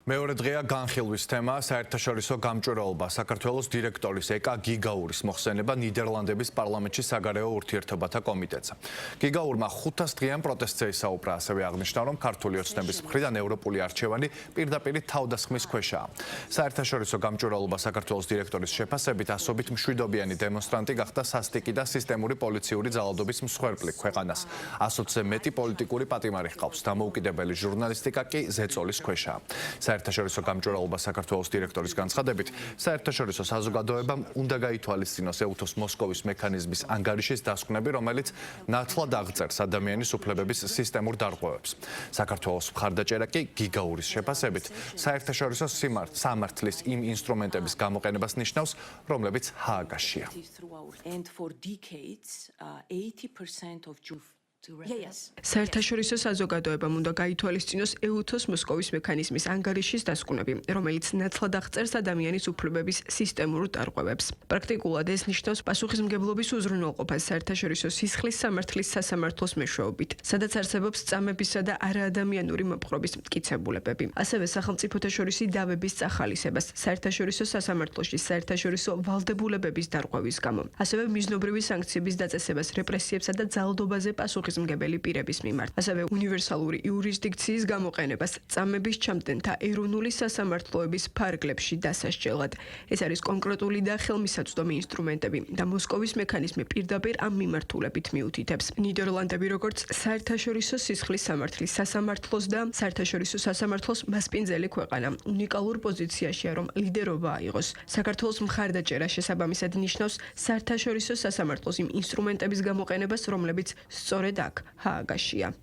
მეორე დღეა განხილვის თემა საერთაშორისო გამჭვირვალობა საქართველოს დირექტორის ეკა გიგაურის მოხსენება ნიდერლანდების პარლამენტში საგარეო ურთიერთობათა კომიტეტზე. გიგაურმა 500 დღიან პროტესტზე ისაუბრა, ასევე აღნიშნა, რომ ქართული ოცნების მხრიდან ევროპული არჩევანი პირდაპირ თავდასხმის ქვეშაა. საერთაშორისო გამჭვირვალობა საქართველოს დირექტორის შეფასებით ასობით მშვიდობიანი დემონსტრანტი გახდა სასტიკი და სისტემური პოლიციური ძალადობის მსხვერპლი ქვეყანას. 100-ზე მეტი პოლიტიკური პატიმარი ჰყავს, დამოუკიდებელი ჟურნალისტიკა კი ზეწოლის ქვეშაა. საერთაშორისო გამჭვირვალობა საქართველოს დირექტორის განცხადებით, საერთაშორისო საზოგადოებამ უნდა გაითვალისწინოს ეუთოს მოსკოვის მექანიზმის ანგარიშის დასკვნები, რომელიც ნათლად აღწერს ადამიანის უფლებების სისტემურ დარღვევებს. საქართველოს მხარდაჭერა კი გიგაურის შეფასებით საერთაშორისო სამართლის იმ ინსტრუმენტების გამოყენებას ნიშნავს, რომლებიც ჰააგაშია. საერთაშორისო საზოგადოებამ უნდა გაითვალისწინოს ეუთოს მოსკოვის მექანიზმის ანგარიშის დასკვნები, რომელიც ნათლად აღწერს ადამიანის უფლებების სისტემურ დარღვევებს. პრაქტიკულად ეს ნიშნავს პასუხისმგებლობის უზრუნველყოფას საერთაშორისო სისხლის სამართლის სასამართლოს მეშვეობით, სადაც არსებობს წამებისა და არაადამიანური მოპყრობის მტკიცებულებები. ასევე სახელმწიფოთა შორისი დავების წახალისებას საერთაშორისო სასამართლოში საერთაშორისო ვალდებულებების დარღვევის გამო. ასევე მიზნობრივი სანქციების დაწესებას რეპრესიებსა და ძალადობაზე პასუხისმგებელი პირების მიმართ, ასევე უნივერსალური იურისდიქციის გამოყენებას წამების ჩამტენთა ეროვნული სასამართლოების ფარგლებში დასასჯელად. ეს არის კონკრეტული და ხელმისაწვდომი ინსტრუმენტები და მოსკოვის მექანიზმი პირდაპირ ამ მიმართულებით მიუთითებს. ნიდერლანდები როგორც საერთაშორისო სისხლის სამართლის სასამართლოს და საერთაშორისო სასამართლოს მასპინძელი ქვეყანა უნიკალურ პოზიციაშია, რომ ლიდერობა აიღოს. საქართველოს მხარდაჭერა შესაბამისად ნიშნავს საერთაშორისო სასამართლოს იმ ინსტრუმენტების გამოყენებას, რომლებიც სწორედ აქ ჰააგაშია.